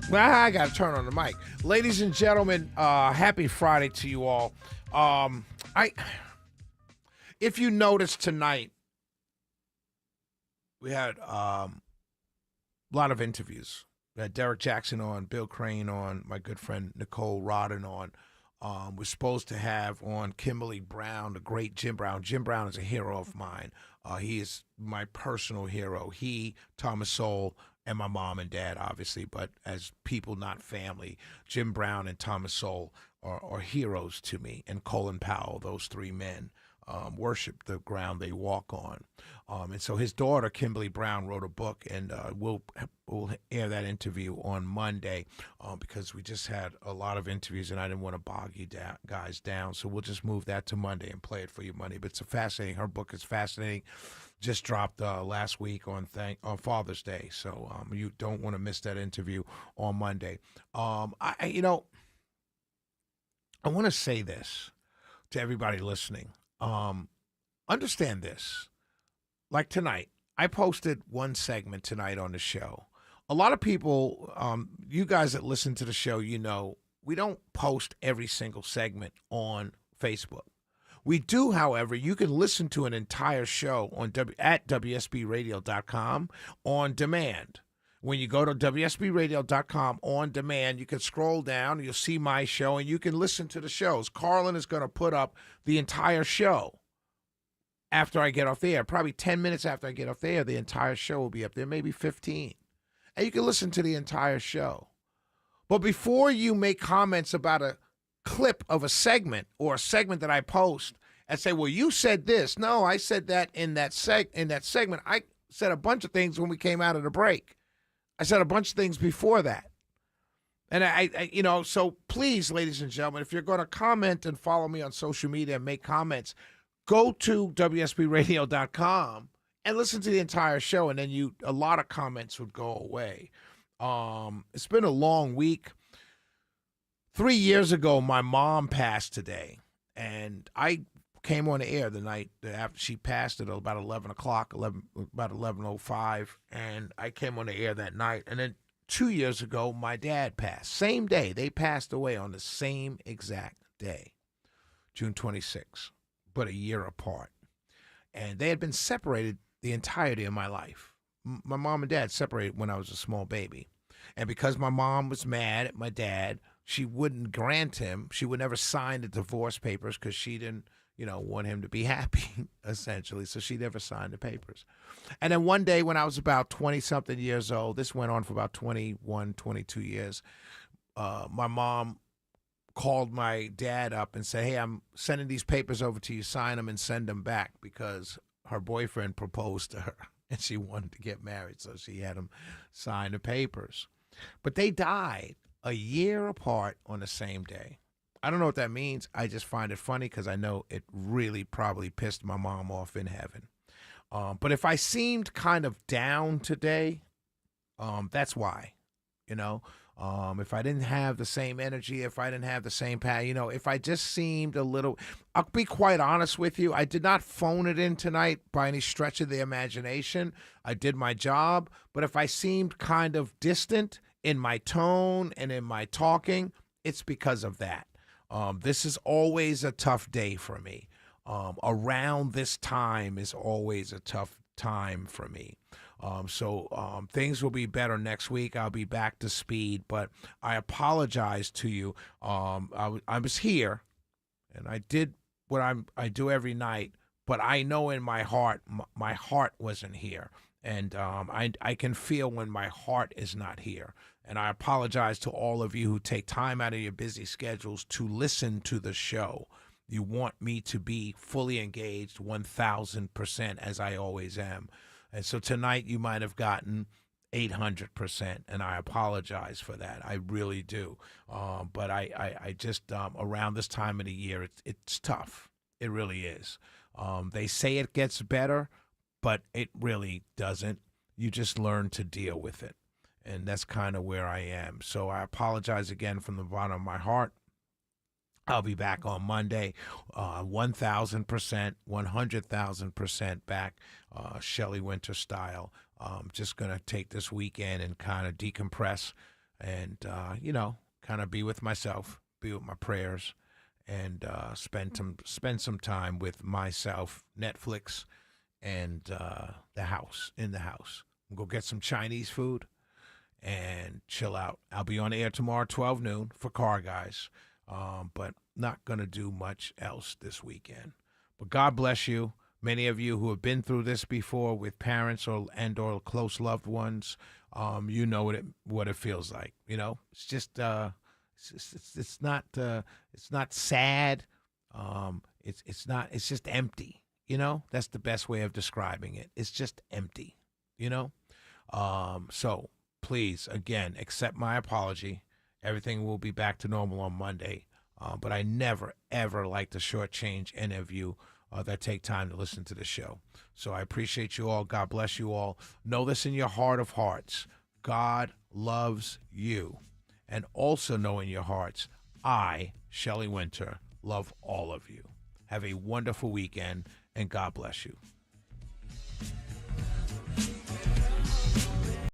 Well, I got to turn on the mic. Ladies and gentlemen, happy Friday to you all. I, if you noticed tonight, we had a lot of interviews. We had Derek Jackson on, Bill Crane on, my good friend Nicole Rodden on. We're supposed to have on Kimberly Brown, the great Jim Brown. Jim Brown is a hero of mine. He is my personal hero. He, Thomas Sowell, and my mom and dad, obviously, but as people, not family, Jim Brown and Thomas Sowell are heroes to me, and Colin Powell, those three men. Worship the ground they walk on. And so his daughter, Kimberly Brown, wrote a book, and we'll air that interview on Monday because we just had a lot of interviews, and I didn't want to bog you guys down. So we'll just move that to Monday and play it for you Monday. But it's fascinating. Her book is fascinating. Just dropped last week on Father's Day, so you don't want to miss that interview on Monday. I want to say this to everybody listening. Understand this. Like tonight, I posted one segment tonight on the show. A lot of people, you guys that listen to the show, we don't post every single segment on Facebook. We do, however, you can listen to an entire show at WSBRadio.com on demand. When you go to WSBRadio.com on demand, you can scroll down, you'll see my show, and you can listen to the shows. Carlin is going to put up the entire show after I get off the air. Probably 10 minutes after I get off the air, the entire show will be up there, maybe 15. And you can listen to the entire show. But before you make comments about a clip of a segment or a segment that I post and say, well, you said this. No, I said that in that segment. I said a bunch of things when we came out of the break. I said a bunch of things before that. And so please, ladies and gentlemen, if you're going to comment and follow me on social media and make comments, go to WSBRadio.com and listen to the entire show. And then a lot of comments would go away. It's been a long week. 3 years ago, my mom passed today. And I came on the air the night after she passed at about 11 o'clock, about 11:05, and I came on the air that night. And then 2 years ago, my dad passed. Same day. They passed away on the same exact day, June 26, but a year apart. And they had been separated the entirety of my life. My mom and dad separated when I was a small baby. And because my mom was mad at my dad, she wouldn't grant him. She would never sign the divorce papers because she didn't want him to be happy, essentially. So she never signed the papers. And then one day when I was about 20-something years old, this went on for about 21, 22 years, my mom called my dad up and said, hey, I'm sending these papers over to you, sign them and send them back, because her boyfriend proposed to her and she wanted to get married. So she had him sign the papers. But they died a year apart on the same day. I don't know what that means. I just find it funny because I know it really probably pissed my mom off in heaven. But if I seemed kind of down today, that's why. If I didn't have the same energy, if I didn't have the same if I just seemed a little, I'll be quite honest with you. I did not phone it in tonight by any stretch of the imagination. I did my job. But if I seemed kind of distant in my tone and in my talking, it's because of that. This is always a tough day for me. Around this time is always a tough time for me. So things will be better next week. I'll be back to speed, but I apologize to you. I was here, and I did what I do every night, but I know in my heart, my heart wasn't here. And I can feel when my heart is not here. And I apologize to all of you who take time out of your busy schedules to listen to the show. You want me to be fully engaged 1,000%, as I always am. And so tonight you might have gotten 800%, and I apologize for that. I really do. But I just, around this time of the year, it's tough. It really is. They say it gets better, but it really doesn't. You just learn to deal with it. And that's kind of where I am. So I apologize again from the bottom of my heart. I'll be back on Monday, 1,000%, 100,000% back, Shelley Winter style. Just going to take this weekend and kind of decompress and kind of be with myself, be with my prayers, and spend some time with myself, Netflix, and the house in the house. Go get some Chinese food and chill out. I'll be on air tomorrow, 12 noon for Car Guys, but not going to do much else this weekend. But God bless you. Many of you who have been through this before with parents or close loved ones, you know what it feels like. It's just it's not sad. It's just empty. That's the best way of describing it. It's just empty. So please, again, accept my apology. Everything will be back to normal on Monday. But I never, ever like to shortchange any of you that take time to listen to the show. So I appreciate you all. God bless you all. Know this in your heart of hearts. God loves you. And also know in your hearts, I, Shelley Winter, love all of you. Have a wonderful weekend, and God bless you.